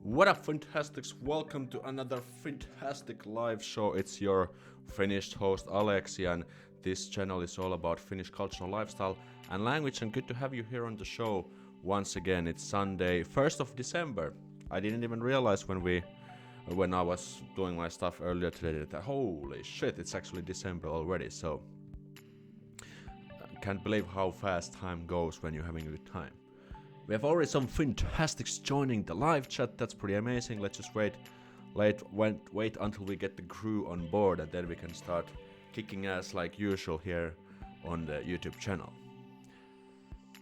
What up, Fantastics? Welcome to another fantastic live show. It's your Finnish host Alexi, and this channel is all about Finnish cultural lifestyle and language. And good to have you here on the show once again. It's Sunday, 1st of December. I didn't even realize when I was doing my stuff earlier today that holy shit, it's actually December already. So I can't believe how fast time goes when you're having a good time. We have already some fantastics joining the live chat. That's pretty amazing. Let's just wait until we get the crew on board, and then we can start kicking ass like usual here on the YouTube channel.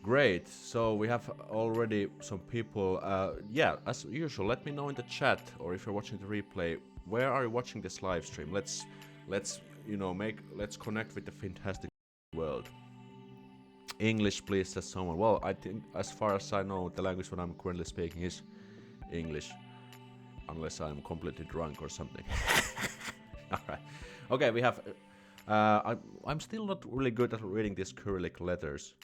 Great. So we have already some people. Yeah, as usual, let me know in the chat, or if you're watching the replay, where are you watching this live stream? Let's connect with the fantastic world. English, please, says someone. Well, I think, as far as I know, the language that I'm currently speaking is English. Unless I'm completely drunk or something. Alright. Okay, we have... I'm still not really good at reading these Cyrillic letters,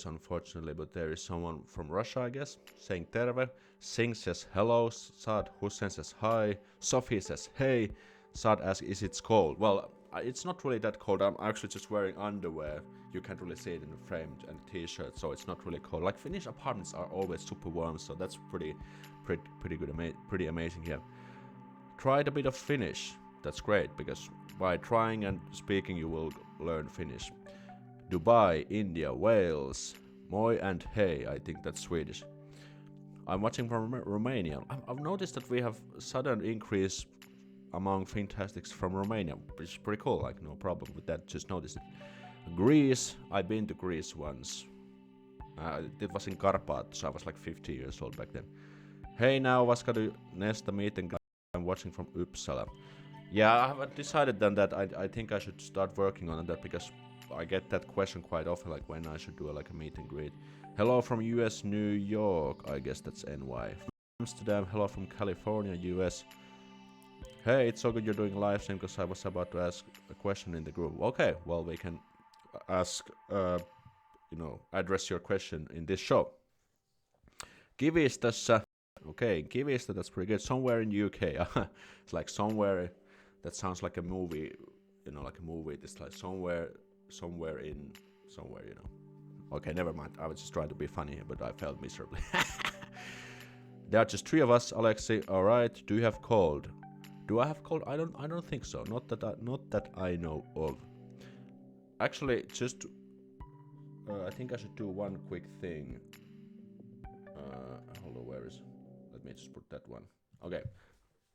unfortunately, but there is someone from Russia, I guess, saying terve. Singh says hello. Saad Hussein says hi. Sophie says hey. Saad asks, is it cold? Well, it's not really that cold. I'm actually just wearing underwear. You can't really see it in the frame, and t-shirt, so it's not really cold. Like, Finnish apartments are always super warm, so that's pretty good, pretty amazing here. Tried a bit of Finnish. That's great, because by trying and speaking you will learn Finnish. Dubai, India, Wales, moi and hey, I think that's Swedish. I'm watching from Romania. I've noticed that we have sudden increase among fantastics from Romania, which is pretty cool. Like, no problem with that, just notice it. Greece, I've been to Greece once. It was in Karpat, so I was like 50 years old back then. Hey, now vad ska du nästa meeting? I'm watching from Uppsala. Yeah, I haven't decided then that I think I should start working on that, because I get that question quite often, like when I should do a meet and greet. Hello from US, New York, I guess that's NY. Amsterdam, hello from California, US. Hey, it's so good you're doing a live stream, because I was about to ask a question in the group. Okay, well, we can ask, address your question in this show. Kivistössä. Okay, Kivistö, that's pretty good. Somewhere in UK. It's like somewhere, that sounds like a movie, like a movie. It's like somewhere, Okay, never mind. I was just trying to be funny, but I failed miserably. There are just 3 of us, Alexi. Alright, do you have cold? Do I have cold? I don't think so. Not that I know of. Actually, just I think I should do one quick thing. Hold on, where is? Let me just put that one. Okay,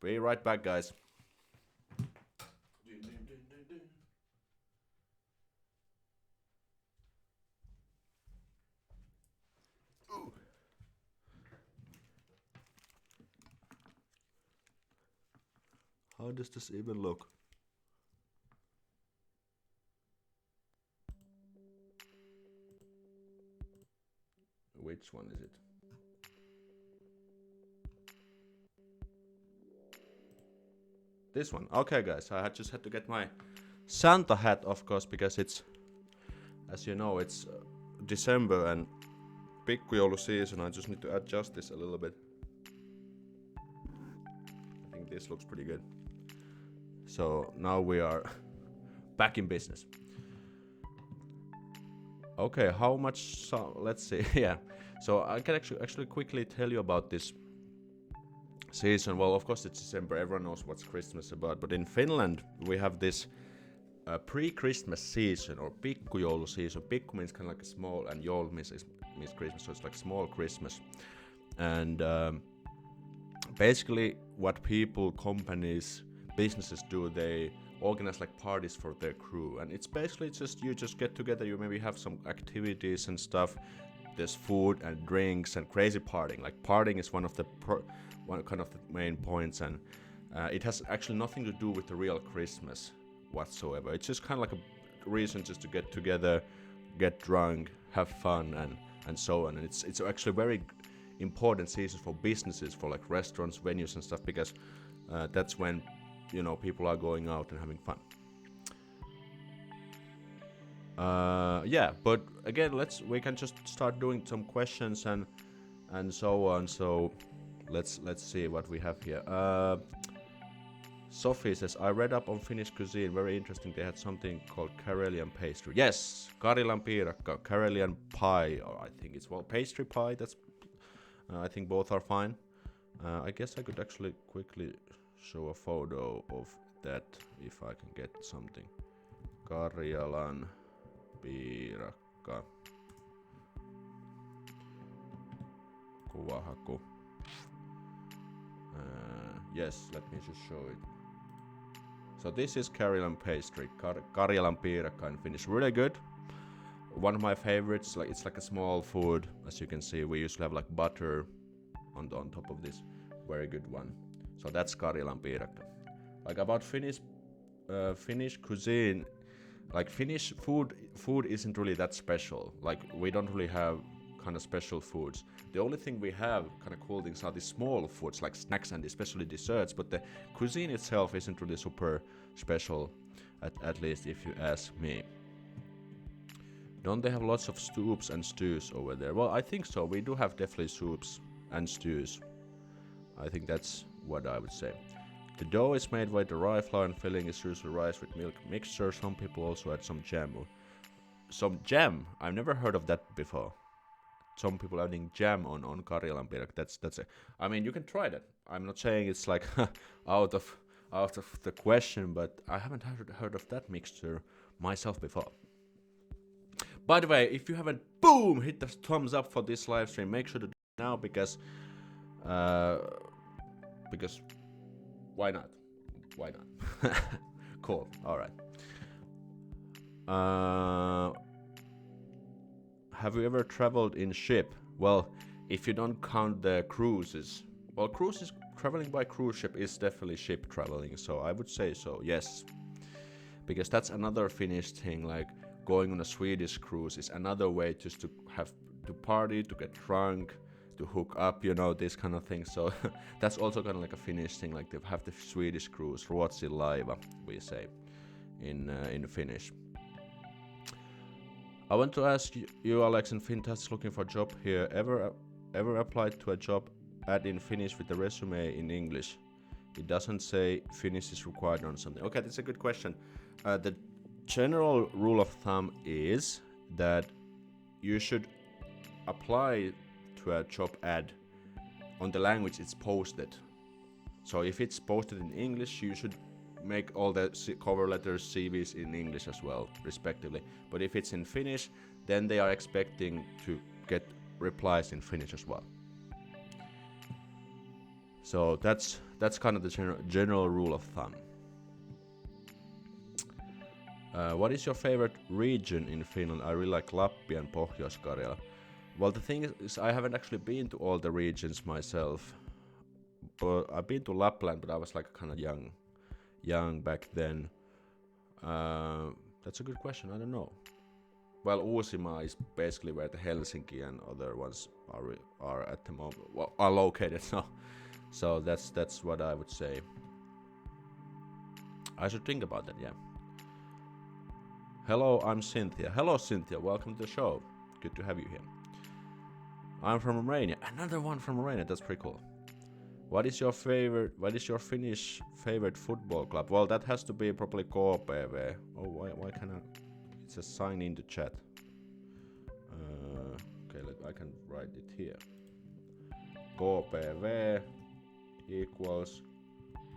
be right back, guys. Ooh. How does this even look? Which one is it? This one. Okay, guys, I just had to get my Santa hat, of course, because it's, as you know, it's December and pikkujoulu season. I just need to adjust this a little bit. I think this looks pretty good. So now we are back in business. Okay, how much? Let's see. Yeah, so I can actually quickly tell you about this season. Well, of course it's December. Everyone knows what's Christmas about. But in Finland, we have this pre-Christmas season, or pikkujoulu season. Pikku means kind of like a small, and joulu means Christmas, so it's like small Christmas. And basically, what people, companies, businesses do, they organize like parties for their crew, and it's basically just you just get together, you maybe have some activities and stuff. There's food and drinks and crazy partying. Like, partying is one kind of the main points, and it has actually nothing to do with the real Christmas whatsoever. It's just kind of like a reason just to get together, get drunk, have fun, and so on. And it's actually very important season for businesses, for like restaurants, venues and stuff, because that's when people are going out and having fun. Yeah, but again, we can just start doing some questions and so on. So let's see what we have here. Sophie says, I read up on Finnish cuisine, very interesting. They had something called Karelian pastry. Yes, Karjalan piirakka, Karelian pie, or I think it's, well, pastry pie. That's I think both are fine. I guess I could actually quickly show a photo of that if I can get something. Karjalan piirakka. Kuvahaku. Yes, let me just show it. So this is Karjalan pastry, Karjalan piirakka in Finnish. Really good. One of my favorites. Like it's like a small food, as you can see. We usually have like butter on top of this. Very good one. So that's Karjalan piirakka. Like about Finnish cuisine, like Finnish food isn't really that special. Like we don't really have kind of special foods. The only thing we have kind of cool things are the small foods like snacks and especially desserts, but the cuisine itself isn't really super special, at least if you ask me. Don't they have lots of soups and stews over there? Well, I think so. We do have definitely soups and stews. I think that's what I would say. The dough is made with the rye flour and filling is usually rice with milk mixture. Some people also add some jam. Some jam? I've never heard of that before. Some people adding jam on Karjalan piirakka. That's it. I mean, you can try that. I'm not saying it's like out of the question, but I haven't heard of that mixture myself before. By the way, if you haven't, boom, hit the thumbs up for this live stream. Make sure to do it now because why not? Why not? Cool. All right. Have you ever traveled in ship? Well, if you don't count the cruises. Well, cruises, traveling by cruise ship is definitely ship traveling, so I would say so, yes. Because that's another Finnish thing, like going on a Swedish cruise is another way just to have to party, to get drunk, to hook up, you know, this kind of thing. So that's also kind of like a Finnish thing, like they have the Swedish cruise, Ruotsinlaiva, we say in Finnish. I want to ask you, Alex, and FINNTASTIC looking for a job here. Ever applied to a job ad in Finnish with the resume in English? It doesn't say Finnish is required or something. Okay, that's a good question. The general rule of thumb is that you should apply to a job ad on the language it's posted. So if it's posted in English, you should make all the cover letters, CVs in English as well, respectively. But if it's in Finnish, then they are expecting to get replies in Finnish as well. So that's kind of the general rule of thumb. What is your favorite region in Finland? I really like Lappi and Pohjois-Karjala. Well, the thing is, I haven't actually been to all the regions myself. But I've been to Lapland, but I was like kind of young back then. That's a good question. I don't know. Well, Uusimaa is basically where the Helsinki and other ones are at the moment, well, are located. So that's what I would say. I should think about that. Yeah. Hello, I'm Cynthia. Hello, Cynthia. Welcome to the show. Good to have you here. I'm from Romania. Another one from Romania. That's pretty cool. What is your Finnish favorite football club? Well, that has to be probably KPV. Oh, why can I? It says sign in the chat. Okay, I can write it here. KPV equals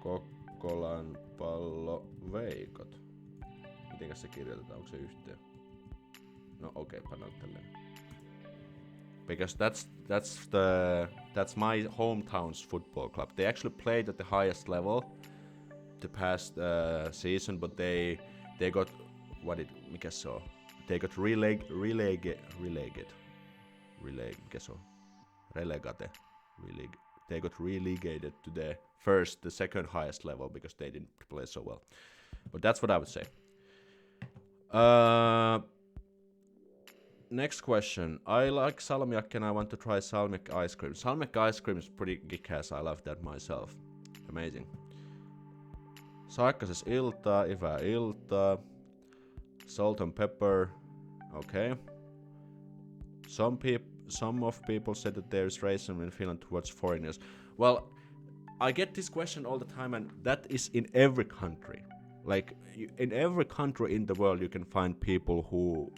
Kokkolan palloveikot. Mitenkäs se kirjoitetaan? Onko se yhteen? No okei, pannaan tälleen. Because that's my hometown's football club. They actually played at the highest level the past season, but they got they got relegated. They got relegated to the second highest level because they didn't play so well. But that's what I would say. Next question. I like salmiakki and I want to try salmiak ice cream. Salmiak ice cream is pretty kick-ass. I love that myself. Amazing. Saikka says iltaa, hyvää iltaa. Salt and pepper. Okay. some of people said that there's racism in Finland towards foreigners. Well, I get this question all the time, and that is in every country. Like in every country in the world, you can find people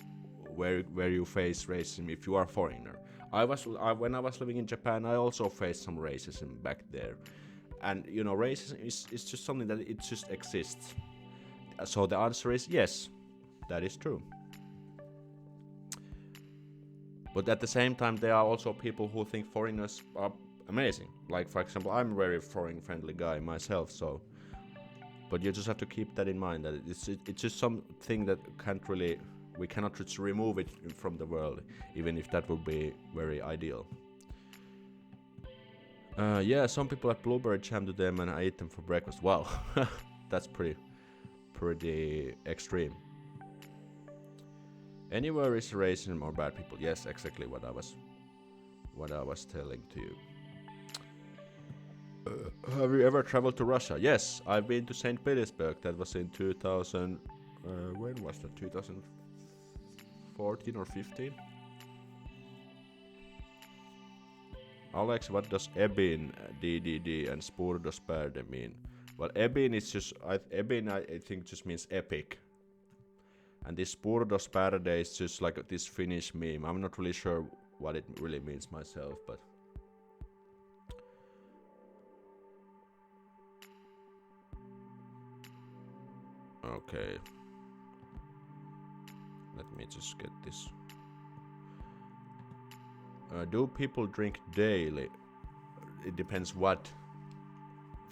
where you face racism if you are a foreigner. When I was living in Japan, I also faced some racism back there, and you know, racism is just something that it just exists. So the answer is yes, that is true. But at the same time, there are also people who think foreigners are amazing. Like, for example, I'm a very foreign-friendly guy myself, so... But you just have to keep that in mind, that it's just something that we cannot just remove it from the world, even if that would be very ideal. Yeah, some people add blueberry jam to them and I eat them for breakfast. Wow, that's pretty extreme. Anywhere is racism or bad people. Yes, exactly what I was telling to you. Have you ever traveled to Russia? Yes, I've been to St. Petersburg. That was in 2000. When was that? 2014 or 15? Alex, what does Ebin, DDD, and Spurdospärde mean? Well, Ebin is just Ebin. I think just means epic. And this Spurdospärde is just like this Finnish meme. I'm not really sure what it really means myself, but. Okay. Let me just get this. Do people drink daily? It depends what.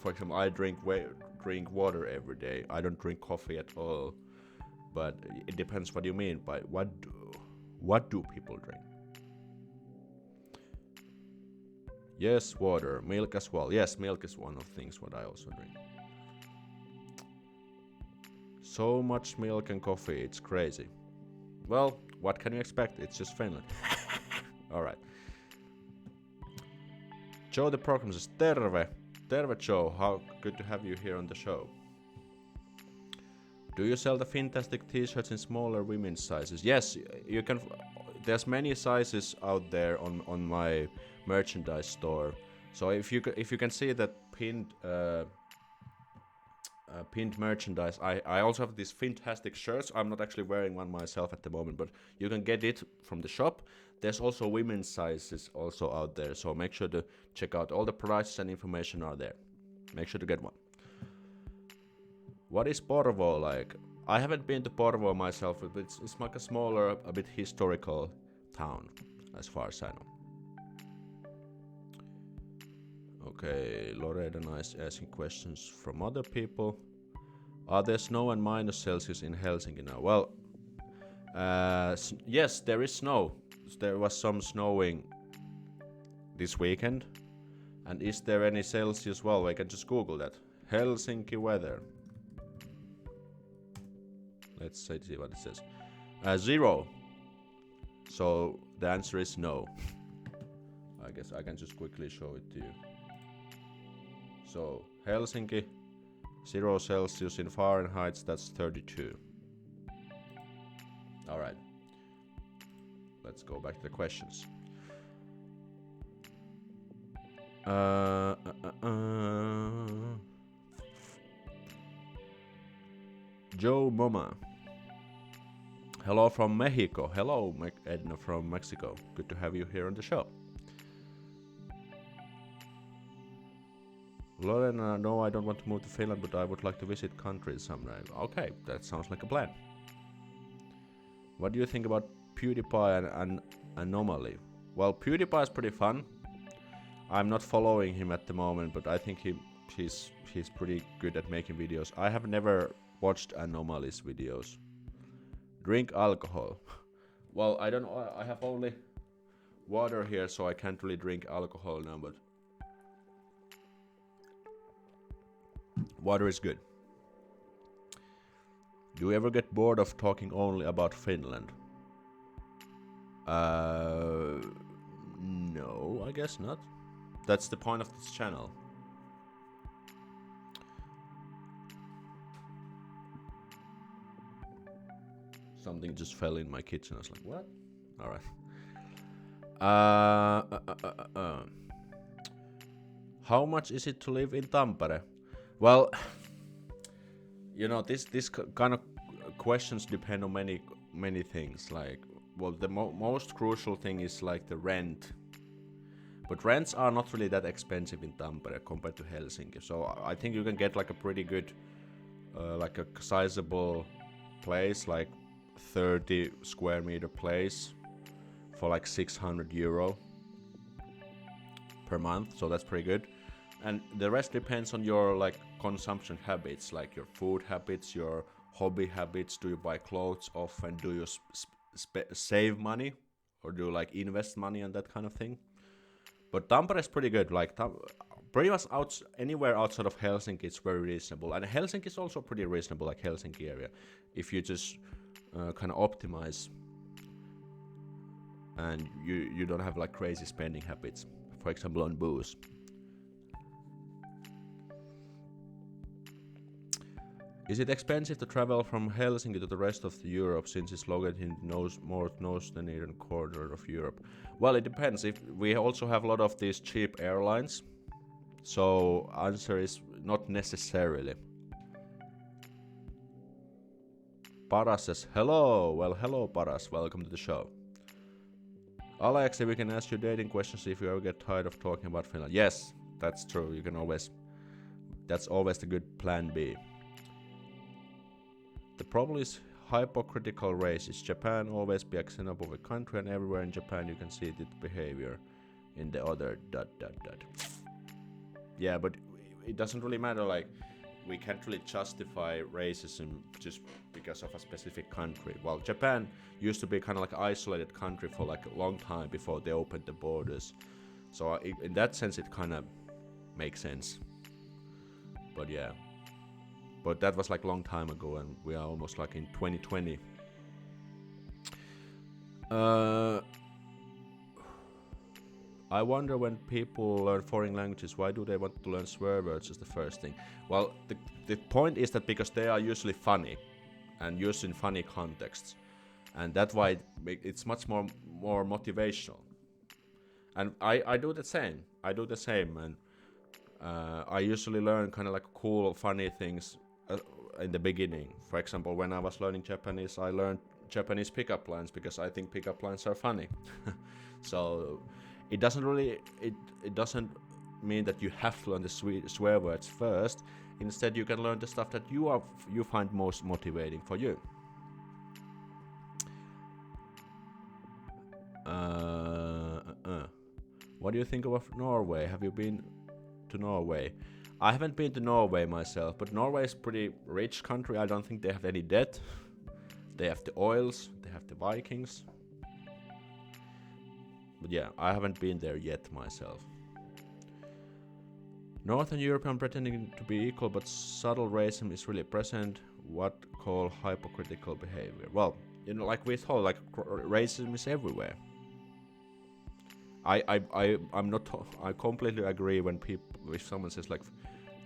For example, I drink water every day. I don't drink coffee at all. But it depends what you mean by what do people drink? Yes, water, milk as well. Yes, milk is one of the things what I also drink. So much milk and coffee, it's crazy. Well, what can you expect? It's just Finland. Alright. Joe the program says, Terve. Terve Joe, how good to have you here on the show. Do you sell the FINTASTIC t-shirts in smaller women's sizes? Yes, you can. There's many sizes out there on my merchandise store. So if you can see that pinned merchandise, I also have these FINTASTIC shirts. I'm not actually wearing one myself at the moment, but you can get it from the shop. There's also women's sizes also out there, so make sure to check out. All the prices and information are there. Make sure to get one. What is Porvoo like? I haven't been to Porvoo myself, but it's like a smaller, a bit historical town, as far as I know. Okay, Lorena is asking questions from other people. Are there snow and -Celsius in Helsinki now? Well, yes, there is snow. There was some snowing this weekend. And is there any Celsius? Well, I can just Google that. Helsinki weather. Let's see what it says. 0. So the answer is no. I guess I can just quickly show it to you. So Helsinki, 0 Celsius in Fahrenheit, that's 32. Alright. Let's go back to the questions. Joe Moma. Hello from Mexico. Hello, Edna from Mexico. Good to have you here on the show. Lorena, no, I don't want to move to Finland, but I would like to visit countries someday. Okay, that sounds like a plan. What do you think about PewDiePie and Anomaly? Well, PewDiePie is pretty fun. I'm not following him at the moment, but I think he's pretty good at making videos. I have never watched Anomaly's videos. Drink alcohol. Well, I don't know. I have only water here, so I can't really drink alcohol now, but water is good. Do you ever get bored of talking only about Finland? No, I guess not. That's the point of this channel. Something just fell in my kitchen. I was like, what? Alright. How much is it to live in Tampere? Well, you know, this kind of questions depend on many things. Like, well, the most crucial thing is like the rent. But rents are not really that expensive in Tampere compared to Helsinki. So I think you can get like a pretty good, like a sizable place, like 30 square meter place for like 600 euro per month. So that's pretty good. And the rest depends on your like consumption habits, like your food habits, your hobby habits. Do you buy clothes often? Do you save money, or do you like invest money and that kind of thing? But Tampere is pretty good. Like pretty much anywhere outside of Helsinki, it's very reasonable. And Helsinki is also pretty reasonable, like Helsinki area, if you just kind of optimize and you don't have like crazy spending habits. For example, on booze. Is it expensive to travel from Helsinki to the rest of Europe since it's located in the northern corner of Europe? Well, it depends. If we also have a lot of these cheap airlines, so answer is not necessarily. Paras says hello. Well, hello Paras. Welcome to the show. Alexa, we can ask you dating questions if you ever get tired of talking about Finland. Yes, that's true. You can always. That's always the good plan B. The problem is hypocritical races. Japan always be a xenophobic country, and everywhere in Japan you can see this behavior in the other ... Yeah, but it doesn't really matter. Like, we can't really justify racism just because of a specific country. Well, Japan used to be kind of like an isolated country for like a long time before they opened the borders. So in that sense, it kind of makes sense. But yeah. But that was like a long time ago, and we are almost like in 2020. I wonder, when people learn foreign languages, why do they want to learn swear words as the first thing? Well, the point is that because they are usually funny and used in funny contexts, and that's why it's much more motivational. And I do the same. And I usually learn kind of like cool, funny things in the beginning. For example, when I was learning Japanese, I learned Japanese pickup lines because I think pickup lines are funny. So it doesn't really it doesn't mean that you have to learn the swear words first. Instead, you can learn the stuff that you find most motivating for you. What do you think of Norway? Have you been to Norway? I haven't been to Norway myself, but Norway is a pretty rich country. I don't think they have any debt. They have the oils, they have the Vikings. But yeah, I haven't been there yet myself. Northern European pretending to be equal, but subtle racism is really present. What call hypocritical behavior? Well, you know, like we thought, like racism is everywhere. I'm not. I completely agree when if someone says like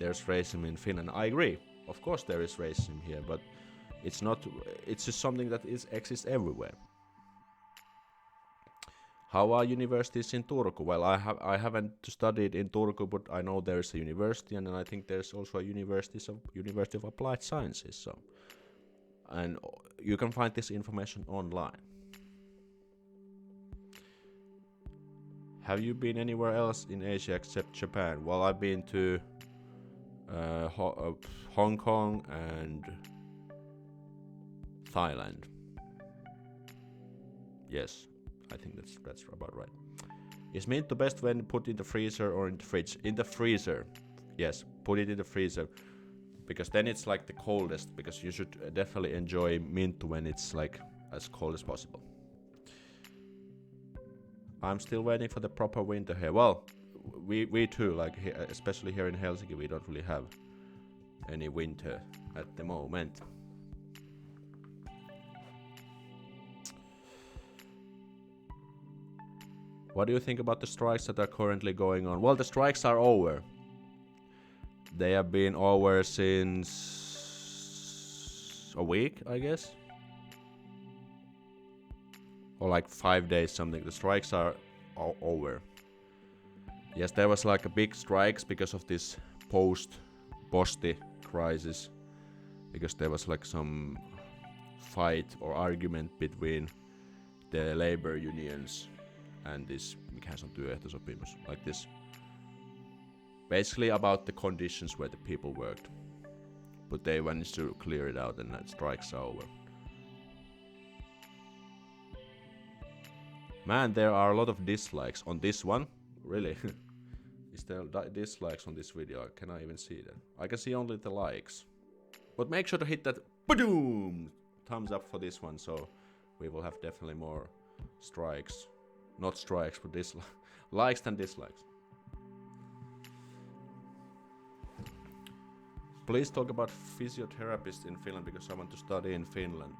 there's racism in Finland. I agree. Of course there is racism here, but it's not. It's just something that exists everywhere. How are universities in Turku? Well, I haven't studied in Turku, but I know there is a university, and then I think there's also a University of Applied Sciences. So, and you can find this information online. Have you been anywhere else in Asia except Japan? Well, I've been to Hong Kong and Thailand. Yes, I think that's about right. Is mint the best when put in the freezer or in the fridge? In the freezer. Yes, put it in the freezer. Because then it's like the coldest. Because you should definitely enjoy mint when it's like as cold as possible. I'm still waiting for the proper winter here. Well, we too, like especially here in Helsinki, we don't really have any winter at the moment. What do you think about the strikes that are currently going on? Well, the strikes are over. They have been over since a week, I guess. Or like 5 days something. The strikes are over. Yes, there was like a big strikes because of this post-Posti crisis, because there was like some fight or argument between the labor unions and this mikä se on työehtosopimus, like this, basically about the conditions where the people worked, but they managed to clear it out and that strikes are over. Man, there are a lot of dislikes on this one. Really? Is there dislikes on this video? Can I even see that? I can see only the likes. But make sure to hit that boom thumbs up for this one, so we will have definitely more strikes. Not strikes, but likes than dislikes. Please talk about physiotherapists in Finland because I want to study in Finland.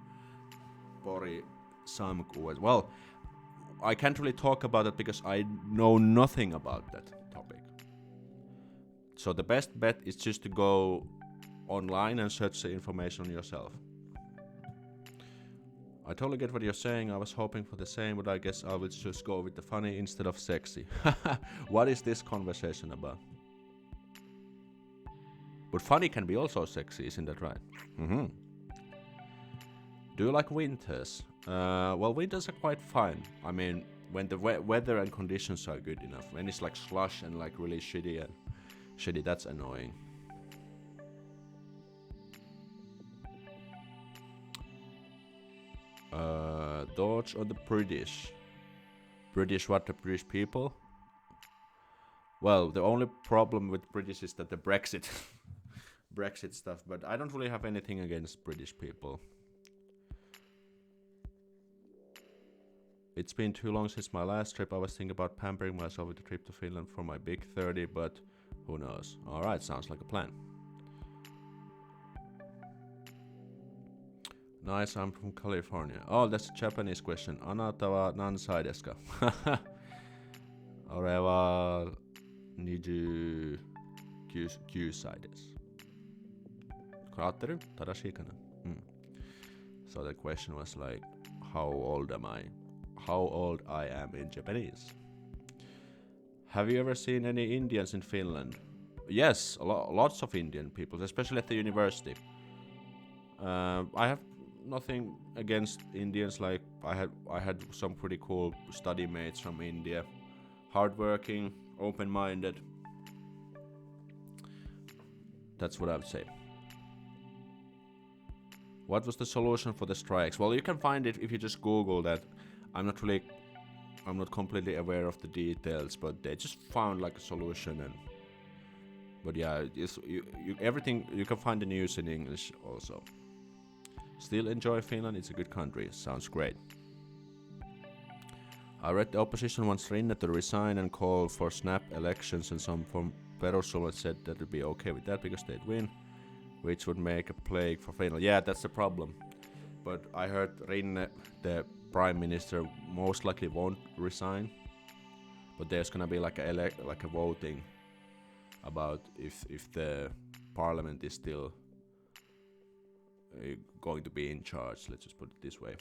Pori Samku. Well, I can't really talk about it because I know nothing about that topic. So the best bet is just to go online and search the information on yourself. I totally get what you're saying. I was hoping for the same, but I guess I would just go with the funny instead of sexy. What is this conversation about? But funny can be also sexy, isn't that right? Mm-hmm. Do you like winters? Well, winters are quite fun. I mean, when the weather and conditions are good enough. When it's like slush and like really shitty, that's annoying. Thoughts on the British? What, the British people? Well, the only problem with British is that the Brexit stuff, but I don't really have anything against British people. It's been too long since my last trip. I was thinking about pampering myself with a trip to Finland for my big 30, but who knows? Alright, sounds like a plan. Nice, I'm from California. Oh, that's a Japanese question. Anata wa nansai desu ka? Ore wa 29 desu. Kateru? Tadashi kana? So the question was like, how old am I? How old I am in Japanese. Have you ever seen any Indians in Finland? Yes, lots of Indian people, especially at the university. I have nothing against Indians. Like I had some pretty cool study mates from India, hardworking, open-minded. That's what I would say. What was the solution for the strikes? Well, you can find it if you just Google that. I'm not completely aware of the details, but they just found like a solution. But yeah, everything you can find the news in English also. Still enjoy Finland, it's a good country, sounds great. I read the opposition wants Rinne to resign and call for snap elections, and some from Perussuomalaiset said that would be okay with that because they'd win, which would make a plague for Finland. Yeah, that's the problem. But I heard Rinne, the prime minister, most likely won't resign. But there's gonna be like a voting about if the parliament is still going to be in charge. Let's just put it this way.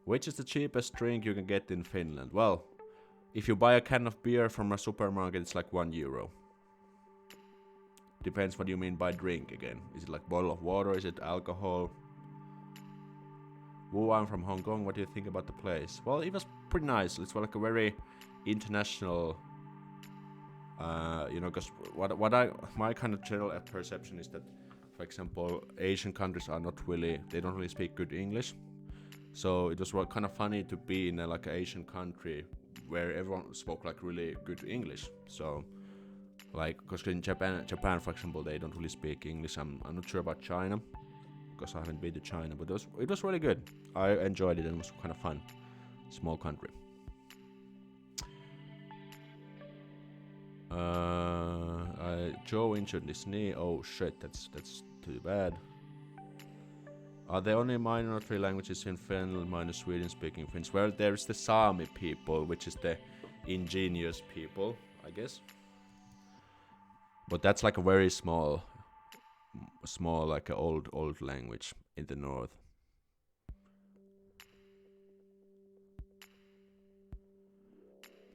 Which is the cheapest drink you can get in Finland? Well, if you buy a can of beer from a supermarket, it's like €1. Depends what you mean by drink again. Is it like bottle of water? Is it alcohol? Wu, I'm from Hong Kong. What do you think about the place? Well, it was pretty nice. It's like a very international, because my kind of general perception is that, for example, Asian countries they don't really speak good English. So it was kind of funny to be in like an Asian country where everyone spoke like really good English. So, like, because in Japan, for example, they don't really speak English. I'm not sure about China, because I haven't been to China, but it was really good. I enjoyed it and it was kind of fun. Small country. Joe injured his knee. Oh shit, that's too bad. Are there only minority languages in Finland minus Sweden speaking Finnish? Well, there's the Sami people, which is the ingenious people, I guess. But that's like a very small like an old language in the north.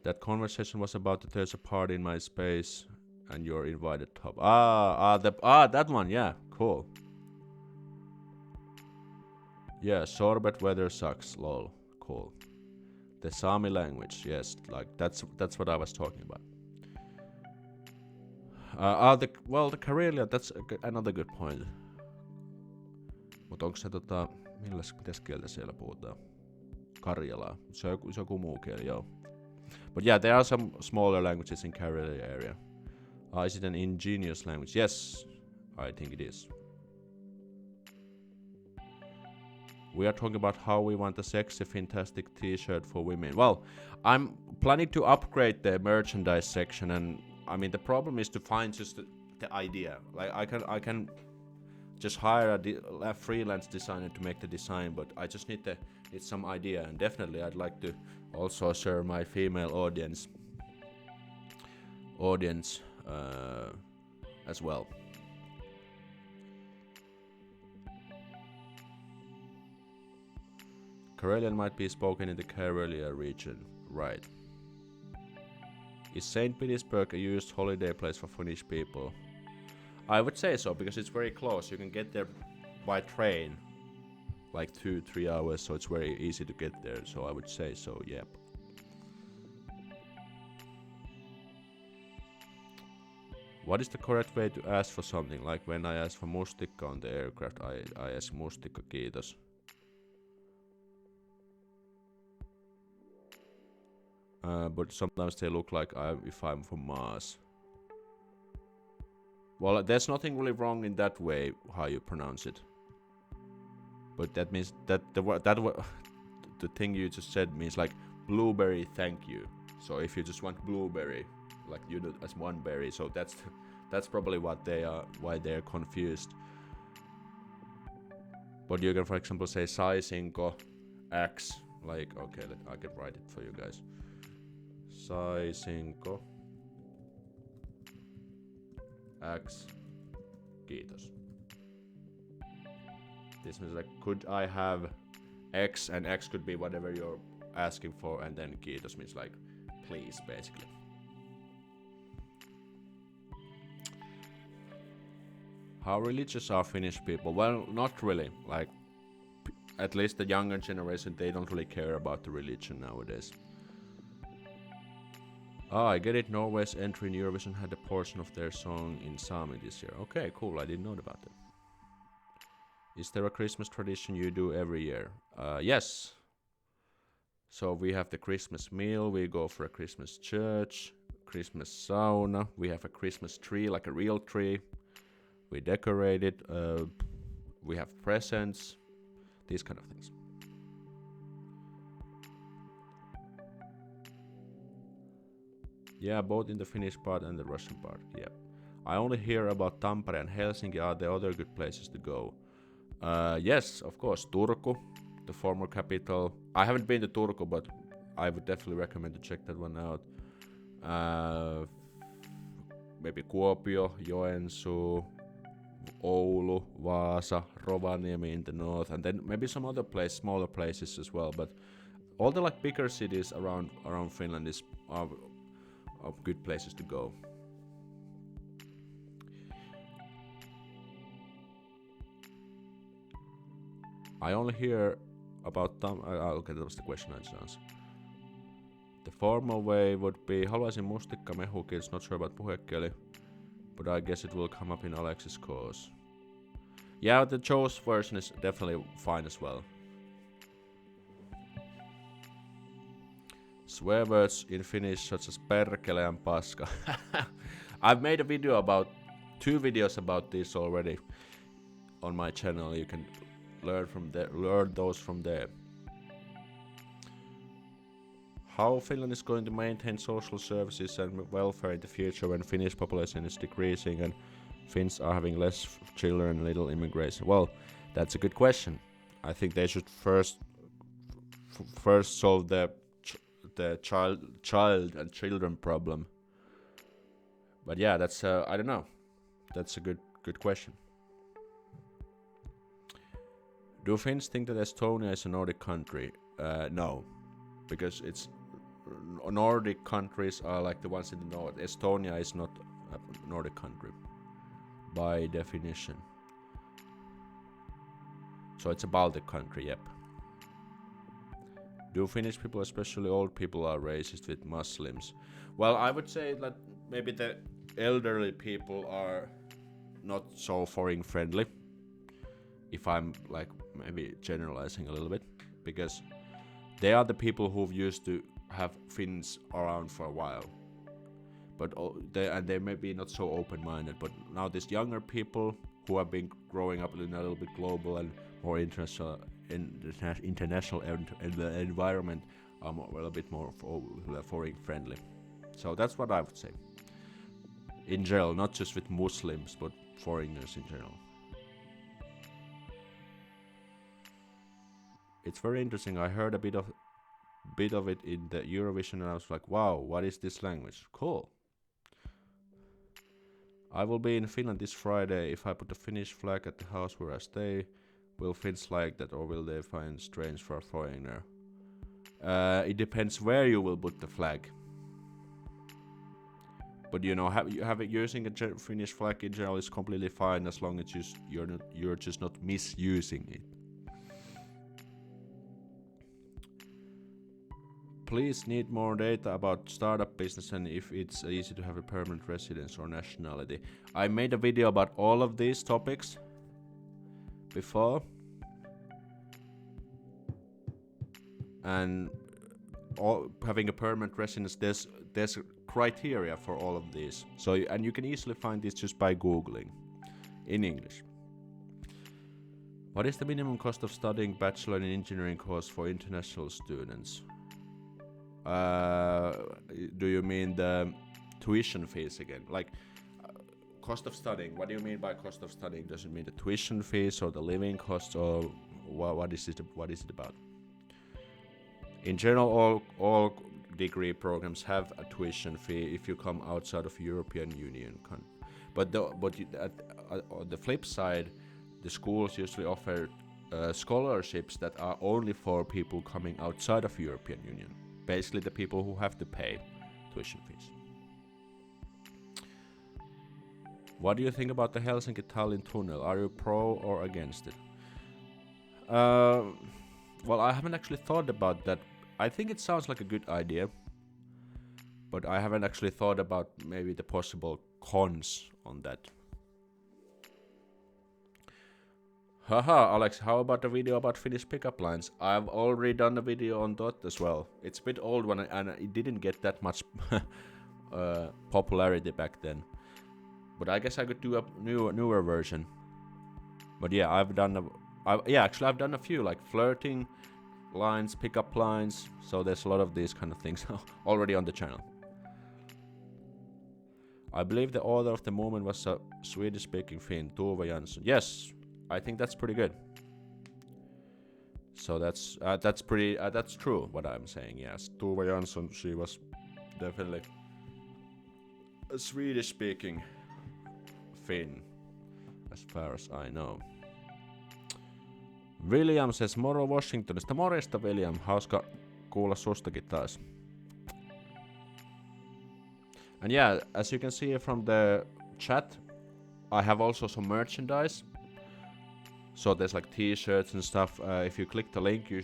That conversation was about that there's a party in my space and you're invited top. That one, yeah, cool. Yeah, sorbet weather sucks, lol, cool. The Sami language, yes, like that's what I was talking about. The Karelia, that's another good point. Mut onko se mitäs kieltä siellä puhutaan? Karjalaa. Se on joku muu kieli, joo. But yeah, there are some smaller languages in Karelia area. Is it an ingenious language? Yes, I think it is. We are talking about how we want a sexy, fantastic t-shirt for women. Well, I'm planning to upgrade the merchandise section, and I mean the problem is to find just the idea. Like I can just hire a freelance designer to make the design, but I just need some idea, and definitely I'd like to also serve my female audience as well. Karelian might be spoken in the Karelia region, right? Is St. Petersburg a used holiday place for Finnish people? I would say so, because it's very close. You can get there by train, like 2-3 hours, so it's very easy to get there. So I would say so, yep. What is the correct way to ask for something? Like when I ask for mustikka on the aircraft, I ask mustikka, kiitos. But sometimes they look like if I'm from Mars. Well, there's nothing really wrong in that way how you pronounce it. But that means that the thing you just said means like blueberry, thank you. So if you just want blueberry, like you do as one berry, so that's probably why they are confused. But you can, for example, say saisinko X. Like, okay, I can write it for you guys. Saisinko X. Kiitos. This means like, could I have X, and X could be whatever you're asking for, and then kiitos means like, please, basically. How religious are Finnish people? Well, not really. Like, at least the younger generation, they don't really care about the religion nowadays. I get it. Norway's entry in Eurovision had a portion of their song in Sami this year. Okay, cool. I didn't know about that. Is there a Christmas tradition you do every year? Yes. So we have the Christmas meal. We go for a Christmas church, Christmas sauna. We have a Christmas tree, like a real tree. We decorate it. We have presents. These kind of things. Yeah, both in the Finnish part and the Russian part. Yeah. I only hear about Tampere and Helsinki. Are there other good places to go? Yes, of course. Turku, the former capital. I haven't been to Turku, but I would definitely recommend to check that one out. Maybe Kuopio, Joensuu, Oulu, Vaasa, Rovaniemi in the north, and then maybe some other smaller places as well. But all the like bigger cities around Finland are good places to go. I only hear about okay, that was the question I just answered. The formal way would be haluaisin mustikka mehukits, not sure about puhekieli, but I guess it will come up in Alex's course. Yeah, the Joe's version is definitely fine as well. Swear words in Finnish such as perkele and paska. I've made a video about 2 videos about this already on my channel. You can learn those from there. How Finland is going to maintain social services and welfare in the future when Finnish population is decreasing and Finns are having less children and little immigration? Well, that's a good question. I think they should first solve the child and children problem. But yeah, that's I don't know. That's a good question. Do Finns think that Estonia is a Nordic country? No, because Nordic countries are like the ones in the north. Estonia is not a Nordic country by definition. So it's a Baltic country, yep. Do Finnish people, especially old people, are racist with Muslims? Well, I would say that maybe the elderly people are not so foreign friendly, if I'm like maybe generalizing a little bit, because they are the people who used to have Finns around for a while, but they may be not so open-minded. But now these younger people who have been growing up in a little bit global and more international environment are a little bit more foreign friendly. So that's what I would say. In general, not just with Muslims, but foreigners in general. It's very interesting. I heard a bit of it in the Eurovision, and I was like, wow, what is this language? Cool. I will be in Finland this Friday. If I put a Finnish flag at the house where I stay, will Finns like that, or will they find strange for a foreigner? It depends where you will put the flag. But you know, using a Finnish flag in general is completely fine as long as you're just not misusing it. Please need more data about startup business and if it's easy to have a permanent residence or nationality. I made a video about all of these topics before, and having a permanent residence, there's criteria for all of these. So and you can easily find this just by googling in English. What is the minimum cost of studying bachelor in engineering course for international students? Do you mean the tuition fees again? Like cost of studying? What do you mean by cost of studying? Does it mean the tuition fees or the living costs, or what is it about? In general, all degree programs have a tuition fee if you come outside of European Union. But on the flip side, the schools usually offer scholarships that are only for people coming outside of European Union. Basically the people who have to pay tuition fees. What do you think about the Helsinki-Tallinn tunnel? Are you pro or against it? Well, I haven't actually thought about that. I think it sounds like a good idea, but I haven't actually thought about maybe the possible cons on that. Haha, Alex, how about a video about Finnish pickup lines? I've already done a video on that as well. It's a bit old one and it didn't get that much popularity back then. But I guess I could do a newer version. But yeah, I've done a few, like flirting lines, pickup lines. So there's a lot of these kind of things already on the channel. I believe the author of the movement was a Swedish-speaking Finn, Tove Jansson. Yes, I think that's pretty good. So that's true what I'm saying. Yes, Tove Jansson, she was definitely a Swedish-speaking Finn, as far as I know. William says moro Washingtonista. Morjesta William, hauska kuulla sustakin taas. And yeah, as you can see from the chat, I have also some merchandise. So there's like t-shirts and stuff. If you click the link, you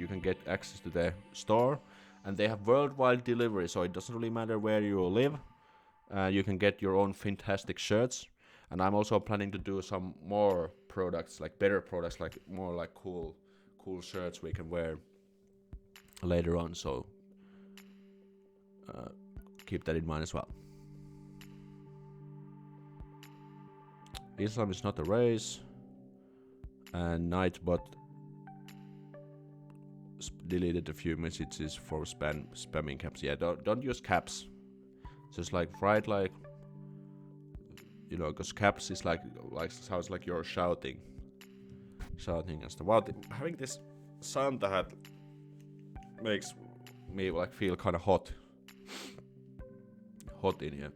can get access to the store, and they have worldwide delivery. So it doesn't really matter where you live. You can get your own FINTASTIC shirts, and I'm also planning to do some more products, like better products, like more like cool shirts we can wear later on. So keep that in mind as well. Islam is not a race. And Nightbot deleted a few messages for spamming caps. Yeah, don't use caps. Just like write like, you know, because caps is like sounds like you're shouting and stuff. Wow, having this Santa hat makes me like feel kind of hot in here.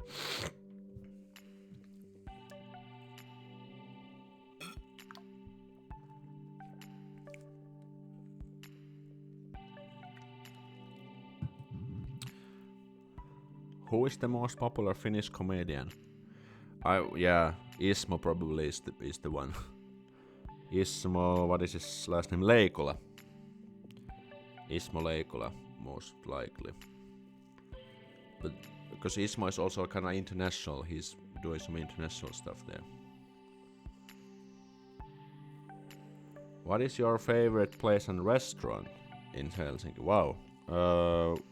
Who is the most popular Finnish comedian? Ismo probably is the one. Ismo, what is his last name? Leikola. Ismo Leikola, most likely. But because Ismo is also kind of international, he's doing some international stuff there. What is your favorite place and restaurant in Helsinki? Wow.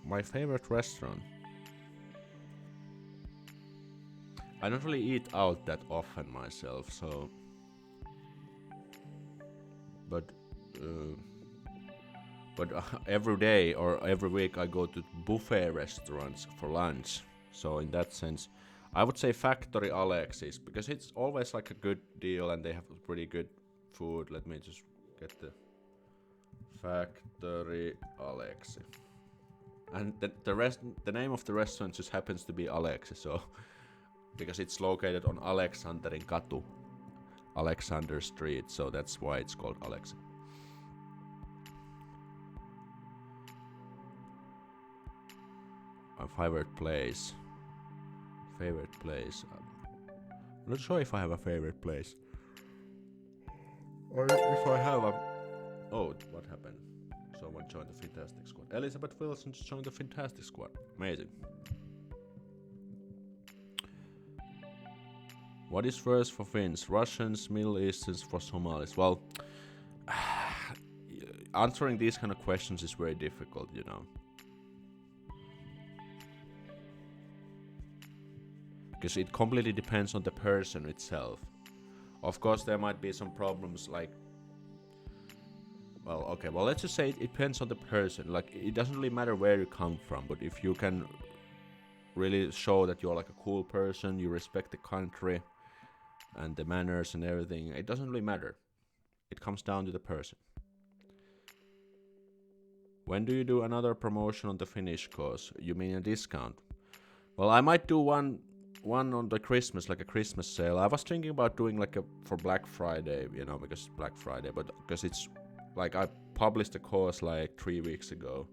My favorite restaurant. I don't really eat out that often myself, so. But every day or every week I go to buffet restaurants for lunch. So in that sense, I would say Factory Alexis, because it's always like a good deal and they have pretty good food. Let me just get the Factory Alexis. And the name of the restaurant just happens to be Alexis, so because it's located on Aleksanterin katu, Alexander Street, so that's why it's called Alexis. My favorite place. I'm not sure if I have a favorite place. Or if I have a... Oh, what happened? Someone joined the Fantastic Squad. Elizabeth Wilson joined the Fantastic Squad. Amazing. What is first for Finns? Russians, Middle Easterns for Somalis? Well, answering these kind of questions is very difficult, you know. Because it completely depends on the person itself. Of course, there might be some problems like... Well, let's just say it depends on the person. Like, it doesn't really matter where you come from, but if you can really show that you're like a cool person, you respect the country and the manners and everything, it doesn't really matter. It comes down to the person. When do you do another promotion on the Finnish course? You mean a discount? Well, I might do one on the Christmas, like a Christmas sale. I was thinking about doing like for Black Friday, you know, because it's Black Friday, but because it's like I published a course like 3 weeks ago.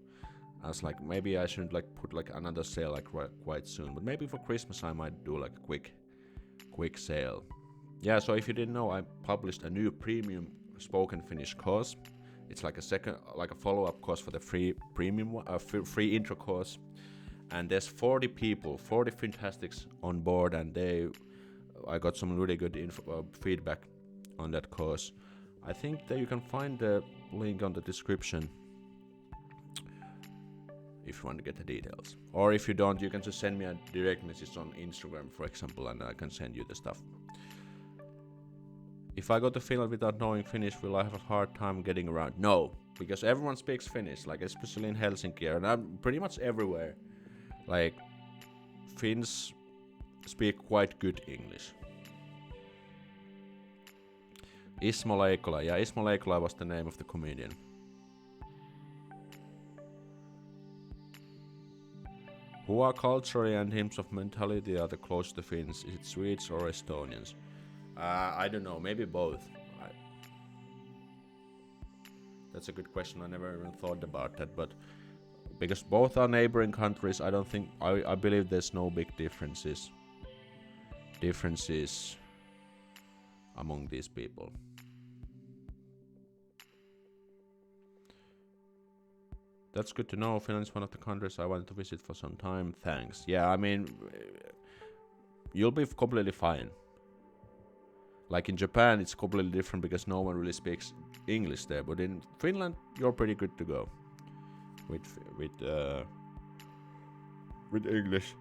I was like, maybe I shouldn't like put like another sale like quite soon, but maybe for Christmas I might do like a quick sale. Yeah, so if you didn't know, I published a new premium spoken Finnish course. It's like a follow-up course for the free premium free intro course. And there's 40 people, 40 Fantastics on board, and I got some really good feedback on that course. I think that you can find the link on the description if you want to get the details. Or if you don't, you can just send me a direct message on Instagram, for example, and I can send you the stuff. If I go to Finland without knowing Finnish, will I have a hard time getting around? No, because everyone speaks Finnish, like especially in Helsinki, and I'm pretty much everywhere. Like, Finns speak quite good English. Ismo Leikola. Yeah, Ismo Leikola was the name of the comedian. Who are culturally and in terms of mentality are the closest to Finns? Is it Swedes or Estonians? I don't know, maybe both. That's a good question, I never even thought about that, but because both are neighboring countries, I believe there's no big differences among these people. That's good to know. Finland is one of the countries I wanted to visit for some time. Thanks. Yeah, I mean, you'll be completely fine. Like in Japan, it's completely different because no one really speaks English there. But in Finland, you're pretty good to go with English.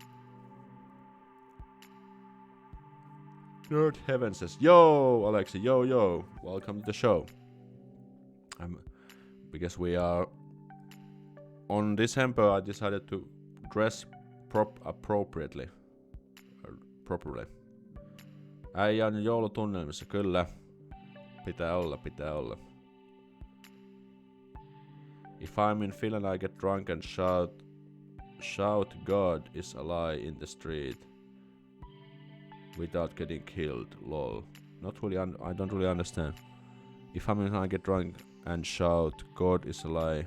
Lord Heaven says, "Yo, Alexi, yo, welcome to the show." Because we are on December, I decided to dress appropriately, properly. Äijä on joulutunnelmissa, kyllä. Pitää olla. If I'm in Finland, I get drunk and shout God is a lie in the street without getting killed, lol. Not really, I don't really understand. If I'm in Finland, I get drunk and shout God is a lie.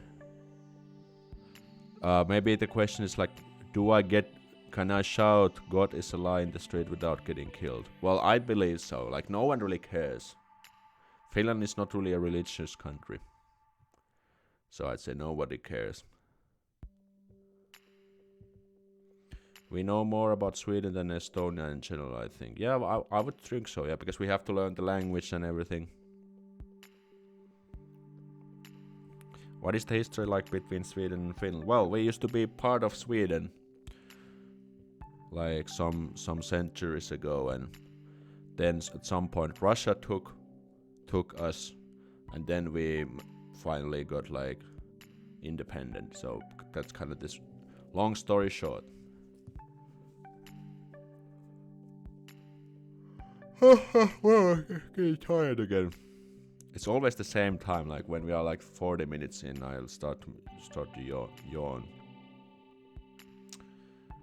Maybe the question is like, do I get can I shout God is a lie in the street without getting killed? Well, I believe so. Like, no one really cares. Finland is not really a religious country. So I'd say nobody cares. We know more about Sweden than Estonia in general, I think. Yeah, I would think so, yeah, because we have to learn the language and everything. What is the history like between Sweden and Finland? Well, we used to be part of Sweden, like some centuries ago, and then at some point Russia took us, and then we finally got like independent. So that's kind of this long story short. Well, I'm getting tired again. It's always the same time, like when we are like 40 minutes in, I'll start to yawn.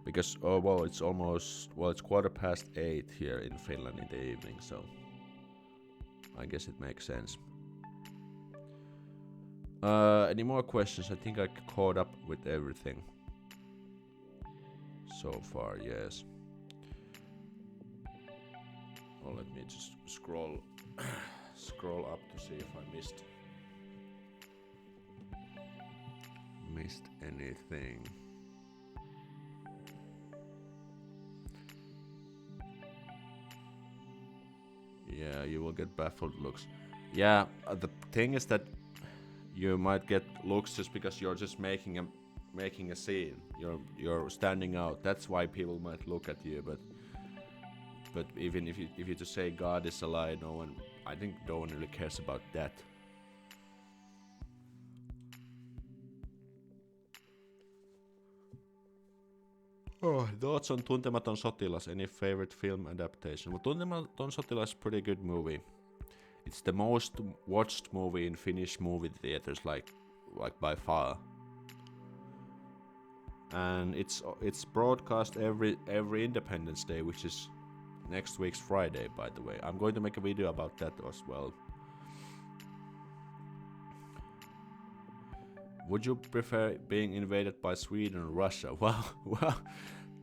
Because, it's 8:15 here in Finland in the evening, so I guess it makes sense. Any more questions? I think I caught up with everything so far, yes. Well, let me just scroll up to see if I missed anything. Yeah, you will get baffled looks. Yeah, the thing is that you might get looks just because you're just making a scene. You're standing out. That's why people might look at you. But even if you just say God is a lie, I think no one really cares about that. Oh, thoughts on Tuntematon Sotilas? Any favorite film adaptation? Well, Tuntematon Sotilas is a pretty good movie. It's the most watched movie in Finnish movie theaters, like by far. And it's broadcast every Independence Day, which is next week's Friday, by the way. I'm going to make a video about that as well. Would you prefer being invaded by Sweden or Russia? Well,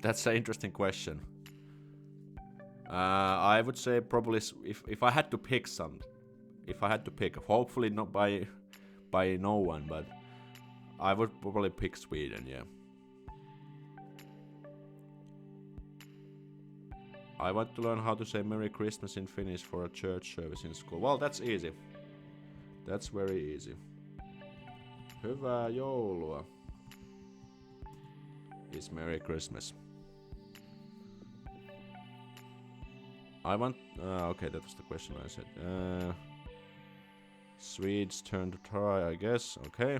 that's an interesting question. I would say probably if I had to pick hopefully not by no one, but I would probably pick Sweden, yeah. I want to learn how to say Merry Christmas in Finnish for a church service in school. Well, that's easy. That's very easy. Hyvää joulua is Merry Christmas. Okay, that was the question I said. Swedes turn to try, I guess. Okay.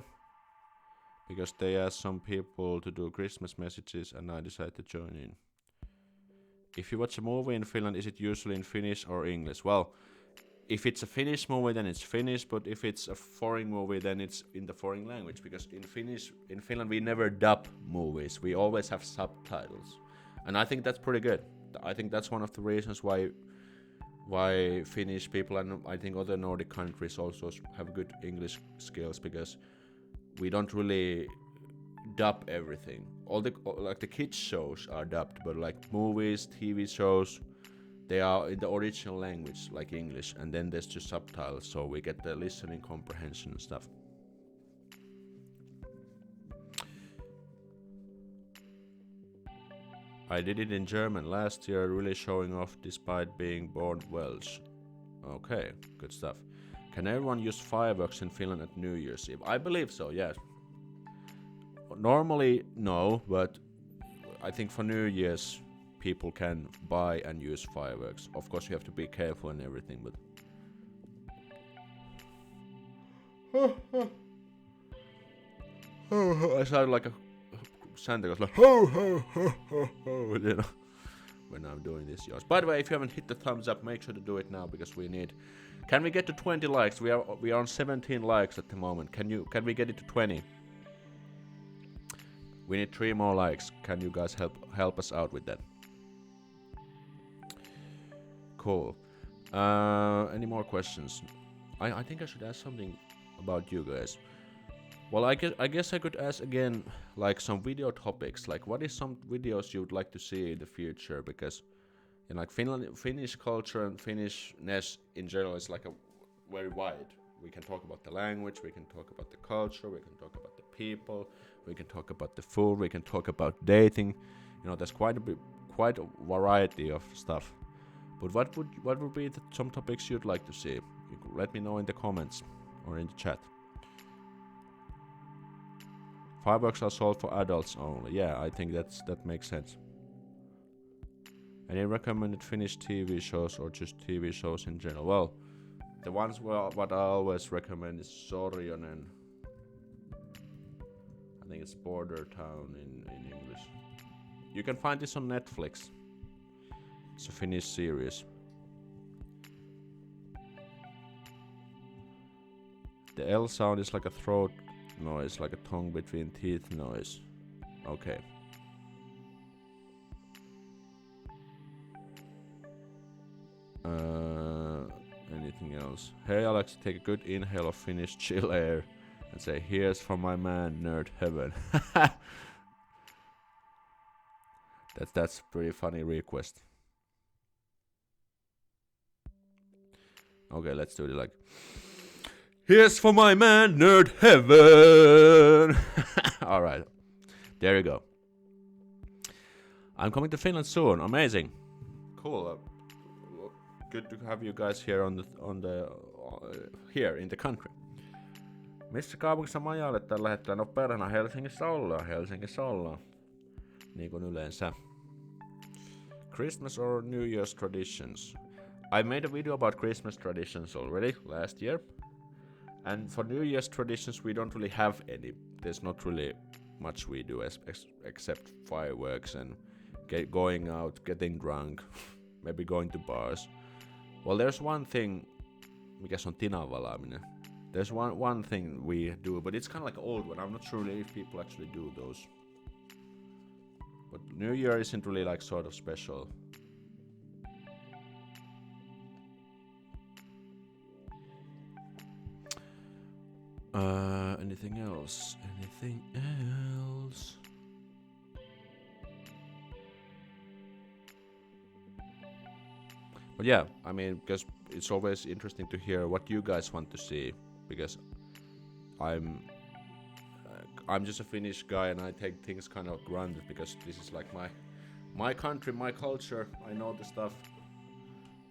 Because they asked some people to do Christmas messages and I decided to join in. If you watch a movie in Finland, is it usually in Finnish or English? Well, if it's a Finnish movie, then it's Finnish, but if it's a foreign movie, then it's in the foreign language. Because in Finland, we never dub movies. We always have subtitles. And I think that's pretty good. I think that's one of the reasons why Finnish people and I think other Nordic countries also have good English skills, because we don't really dub everything. All the kids shows are dubbed, but like movies, TV shows, they are in the original language, like English, and then there's just subtitles, so we get the listening comprehension and stuff. I did it in German last year, really showing off despite being born Welsh. Okay, good stuff. Can everyone use fireworks in Finland at New Year's Eve? I believe so, yes. Normally, no, but I think for New Year's, people can buy and use fireworks. Of course, you have to be careful and everything, but... I sound like a Santa Claus, like ho ho ho ho ho, you know, when I'm doing this. Yours. By the way, if you haven't hit the thumbs up, make sure to do it now, because we need. Can we get to 20 likes? We are on 17 likes at the moment. Can we get it to 20? We need 3 more likes. Can you guys help us out with that? Cool. Any more questions? I think I should ask something about you guys. Well, I guess I could ask again, like some video topics. Like, what is some videos you would like to see in the future? Because in like Finnish culture and Finnishness in general is like a very wide. We can talk about the language, we can talk about the culture, we can talk about the people, we can talk about the food, we can talk about dating. There's quite a variety of stuff. But what would be some topics you'd like to see? You could let me know in the comments or in the chat. Fireworks are sold for adults only. Yeah, I think that makes sense. Any recommended Finnish TV shows or just TV shows in general? Well, the ones what I always recommend is Sorjonen. I think it's Border Town in English. You can find this on Netflix. It's a Finnish series. The L sound is like a throat noise, like a tongue between teeth noise. Okay. Anything else? Hey Alex, take a good inhale of Finnish chill air and say, here's from my man, Nerd Heaven. That's a pretty funny request. Okay, let's do it like, here's for my man, Nerd Heaven. Alright, there you go. I'm coming to Finland soon. Amazing. Cool. Good to have you guys here here in the country. Missä kaupungissa majalle tällä hetkellä? No perhana Helsingissä ollaan. Niin kuin yleensä. Christmas or New Year's traditions. I made a video about Christmas traditions already last year. And for New Year's traditions we don't really have any. There's not really much we do except fireworks and going out, getting drunk, maybe going to bars. Well, there's one thing, mikä se on tinan valaaminen. There's one thing we do, but it's kind of like an old one. I'm not sure really if people actually do those. But New Year isn't really like sort of special. Anything else? But yeah, I mean, because it's always interesting to hear what you guys want to see, because I'm just a Finnish guy and I take things kind of granted because this is like my country, my culture. I know the stuff.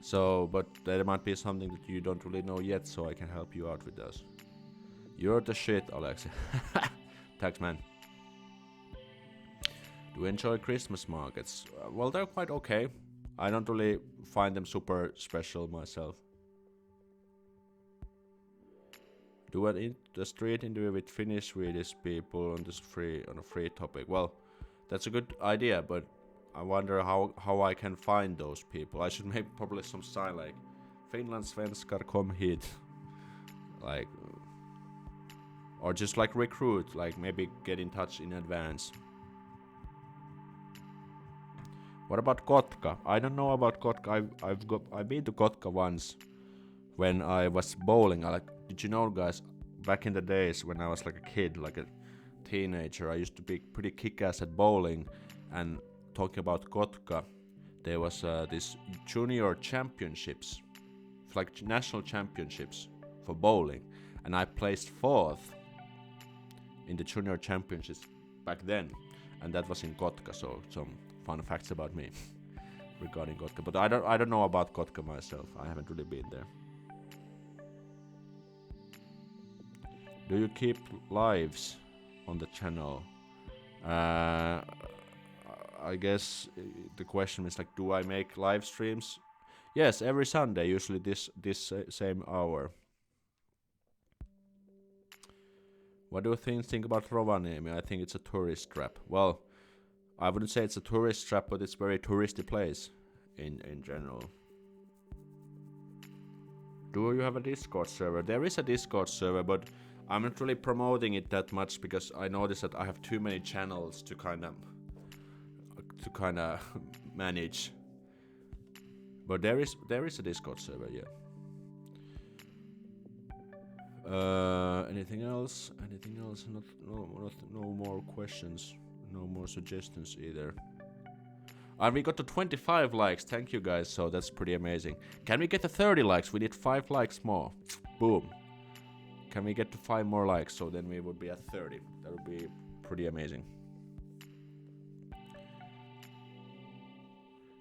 So, but there might be something that you don't really know yet, so I can help you out with those. You're the shit, Alexi. Thanks, man. Do you enjoy Christmas markets? Well, they're quite okay. I don't really find them super special myself. Do the street interview with Finnish Swedish people on a free topic. Well, that's a good idea, but I wonder how I can find those people. I should maybe probably some sign like Finland svenskar kom hit, like, or just like recruit, like maybe get in touch in advance. What about Kotka? I don't know about Kotka. I've been to Kotka once when I was bowling. Did you know, guys? Back in the days when I was like a kid, like a teenager, I used to be pretty kick-ass at bowling. And talking about Kotka, there was this junior championships, like national championships for bowling, and I placed 4th in the junior championships back then, and that was in Kotka. So some fun facts about me regarding Kotka, but I don't know about Kotka myself. I haven't really been there. Do you keep lives on the channel? I guess the question is like, do I make live streams? Yes, every Sunday, usually this same hour. What do you think about Rovaniemi? I think it's a tourist trap. Well, I wouldn't say it's a tourist trap, but it's a very touristy place in general. Do you have a Discord server? There is a Discord server, but I'm not really promoting it that much because I noticed that I have too many channels to kind of manage. But there is a Discord server, yeah. Anything else? Anything else? No more questions. No more suggestions either. And we got to 25 likes. Thank you guys. So that's pretty amazing. Can we get to 30 likes? We need 5 likes more. Boom. Can we get to 5 more likes? So then we would be at 30. That would be pretty amazing.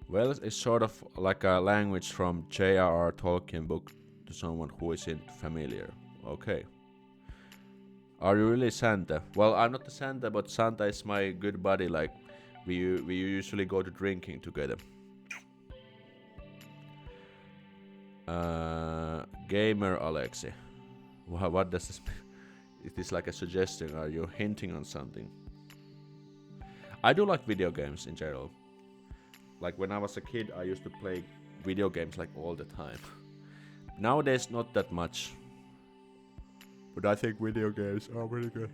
Well, it's sort of like a language from J.R.R. Tolkien book to someone who isn't familiar. Okay. Are you really Santa? Well, I'm not the Santa, but Santa is my good buddy. Like, we usually go to drinking together. Gamer Alexi. What does this mean? Is this like a suggestion? Are you hinting on something? I do like video games in general. Like when I was a kid, I used to play video games like all the time. Nowadays, not that much. But I think video games are really good.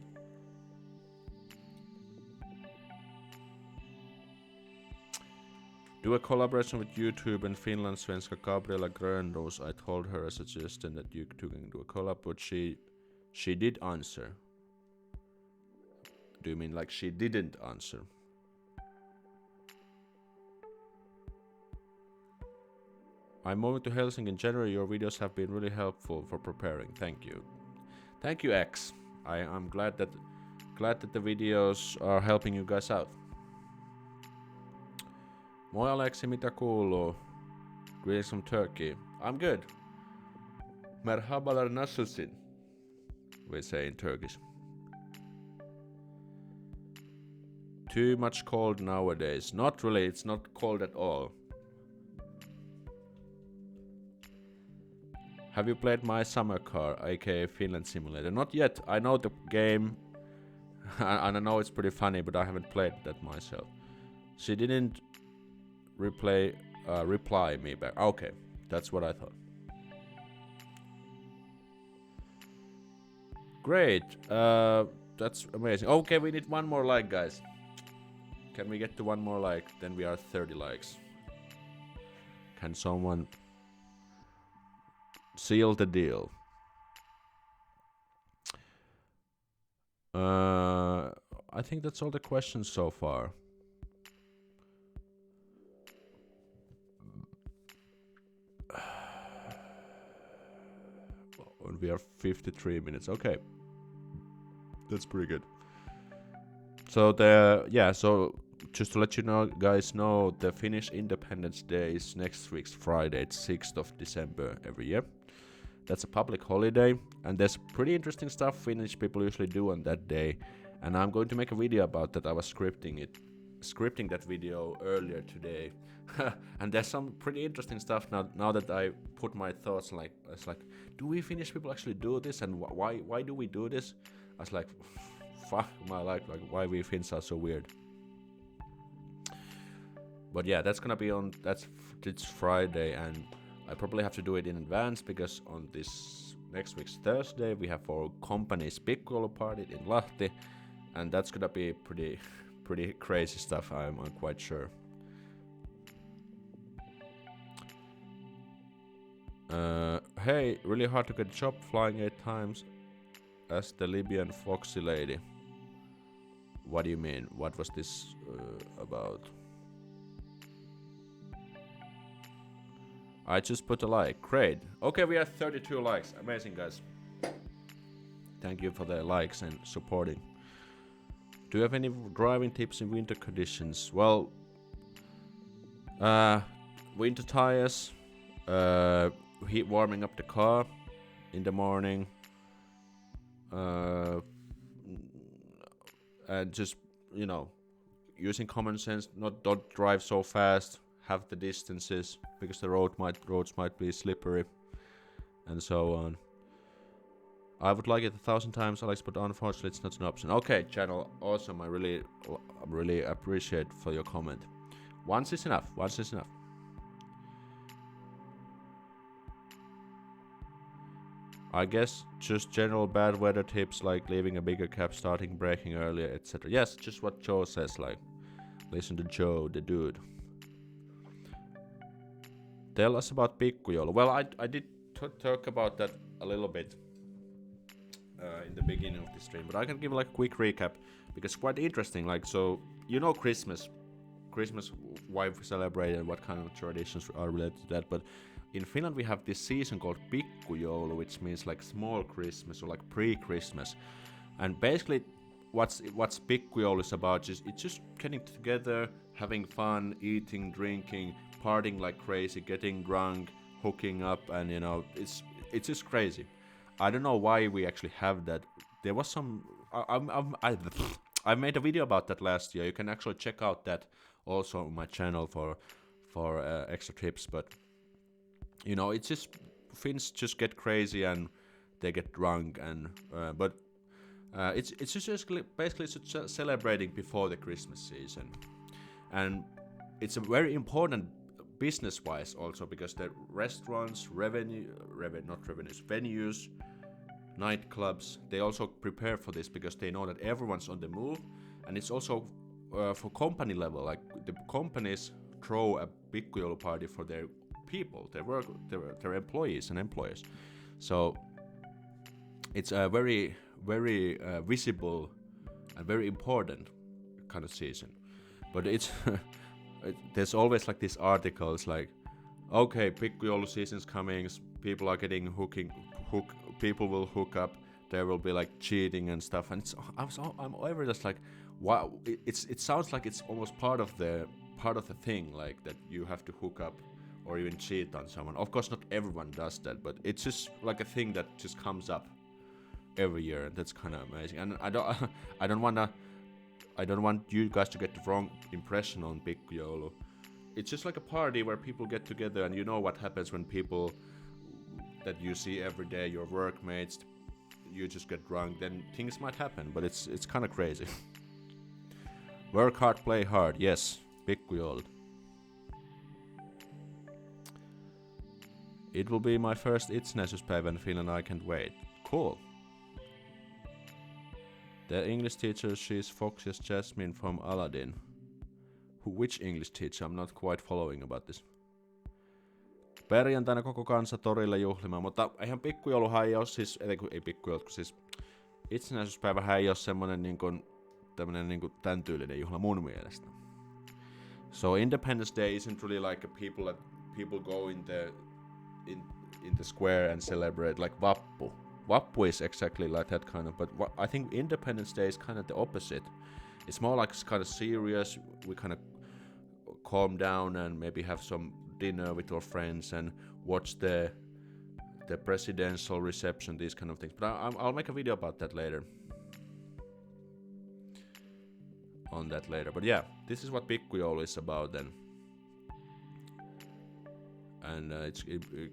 Do a collaboration with YouTube and Finland svenska Gabriela Grönros. I told her a suggestion that you two can do a collab, but she did answer. Do you mean like she didn't answer? I'm moving to Helsinki in January. Your videos have been really helpful for preparing. Thank you. Thank you, X. I'm glad that the videos are helping you guys out. Moi Aleksi, mitä kuuluu? Greetings from Turkey. I'm good. Merhabalar nasılsın? We say in Turkish. Too much cold nowadays. Not really, it's not cold at all. Have you played My Summer Car, aka Finland Simulator? Not yet. I know the game, and I know it's pretty funny, but I haven't played that myself. She didn't reply me back. Okay, that's what I thought. Great. That's amazing. Okay, we need 1 more like, guys. Can we get to 1 more like? Then we are 30 likes. Can someone seal the deal? I think that's all the questions so far. And we are 53 minutes. Okay, that's pretty good. So so just to let you know, guys know, the Finnish Independence Day is next week's Friday. It's 6th of December every year. That's a public holiday, and there's pretty interesting stuff Finnish people usually do on that day, and I'm going to make a video about that. I was scripting that video earlier today. And there's some pretty interesting stuff now that I put my thoughts like, it's like, do we Finnish people actually do this, and why do we do this? I was like, fuck my life, like why we Finns are so weird. But yeah, that's gonna be it's Friday, and I probably have to do it in advance because on this next week's Thursday we have our company's piccolo party in Lahti, and that's gonna be pretty crazy stuff. I'm quite sure. Hey, really hard to get a job, flying 8 times as the Libyan Foxy lady. What do you mean? What was this about? I just put a like. Great. Okay, we have 32 likes. Amazing, guys. Thank you for the likes and supporting. Do you have any driving tips in winter conditions? Well, winter tires, heat warming up the car in the morning, and just, you know, using common sense. Don't drive so fast. Have the distances because the roads might be slippery, and so on. I would like it 1,000 times, Alex, but unfortunately it's not an option. Okay, channel, awesome. I really appreciate for your comment. Once is enough. Once is enough. I guess just general bad weather tips like leaving a bigger cap, starting braking earlier, etc. Yes, just what Joe says. Like, listen to Joe, the dude. Tell us about Pikkujoulu. Well, I did talk about that a little bit. in the beginning of the stream, but I can give like a quick recap because it's quite interesting. Like, so you know Christmas, why we celebrate and what kind of traditions are related to that. But in Finland we have this season called Pikkujoulu, which means like small Christmas or like pre-Christmas. And basically, what's Pikkujoulu is about is it's just getting together, having fun, eating, drinking, partying like crazy, getting drunk, hooking up, and you know it's just crazy. I don't know why we actually have that. There was some. I made a video about that last year. You can actually check out that also on my channel for extra tips. But you know, it's just Finns just get crazy and they get drunk and it's just basically celebrating before the Christmas season, and it's a very important business-wise also because the restaurants, venues, nightclubs, they also prepare for this because they know that everyone's on the move, and it's also for company level, like the companies throw a Pikkujoulu party for their people, their employees and employers. So it's a very visible and very important kind of season. But it's there's always like these articles like, okay, Pikkujoulu season's coming, people are getting people will hook up, there will be like cheating and stuff, and I'm ever just like, wow, it sounds like it's almost part of the thing, like that you have to hook up or even cheat on someone. Of course, not everyone does that, but it's just like a thing that just comes up every year, and that's kind of amazing. And I don't want you guys to get the wrong impression on Pikkujoulu. It's just like a party where people get together, and you know what happens when people that you see every day, your workmates, you just get drunk, then things might happen, but it's kind of crazy. Work hard, play hard. Yes, Pikkujoulu. It will be my first itsenäisyyspäivä in Finland. I can't wait. Cool. The English teacher, she's Foxy as Jasmine from Aladdin. Which English teacher? I'm not quite following about this. Perjantaina koko kansa torille juhlimaan, mutta eihän pikkujouluhan ei oo siis, ei pikkujoulut, siis itsenäisyyspäivähän ei oo semmonen tämmönen tän tyylinen juhla mun mielestä. So Independence Day isn't really like people go in the square and celebrate like Vappu. Vappu is exactly like that kind of, but I think Independence Day is kind of the opposite. It's more like it's kind of serious. We kind of calm down and maybe have some dinner with our friends and watch the presidential reception, these kind of things. But I'll make a video about that later. But yeah, this is what Pikkujoulu is about then. And it's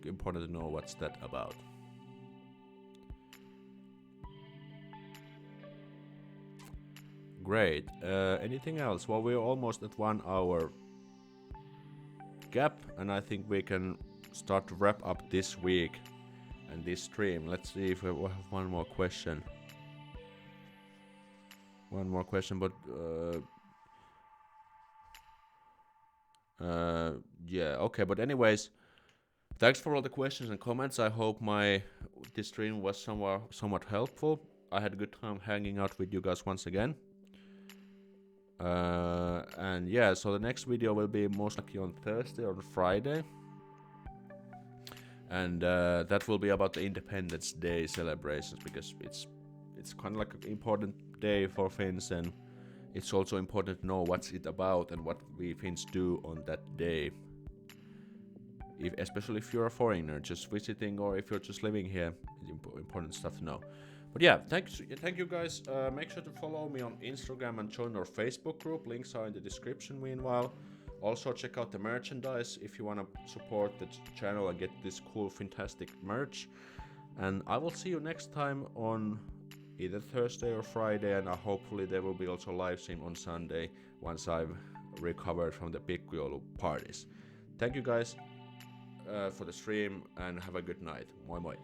important to know what's that about. Great. Anything else? Well, we're almost at 1 hour gap, and I think we can start to wrap up this week and this stream. Let's see if we have one more question. But yeah, okay. But anyways, thanks for all the questions and comments. I hope this stream was somewhat helpful. I had a good time hanging out with you guys once again. And yeah, so the next video will be most likely on Thursday or Friday, and that will be about the Independence Day celebrations, because it's kind of like an important day for Finns, and it's also important to know what's it about and what we Finns do on that day. Especially if you're a foreigner just visiting, or if you're just living here, it's important stuff to know. But yeah, thank you guys. Make sure to follow me on Instagram and join our Facebook group. Links are in the description meanwhile. Also check out the merchandise if you want to support the channel and get this cool FINTASTIC merch. And I will see you next time on either Thursday or Friday, and hopefully there will be also live stream on Sunday once I've recovered from the Pikkujoulu parties. Thank you guys for the stream, and have a good night. Moi moi.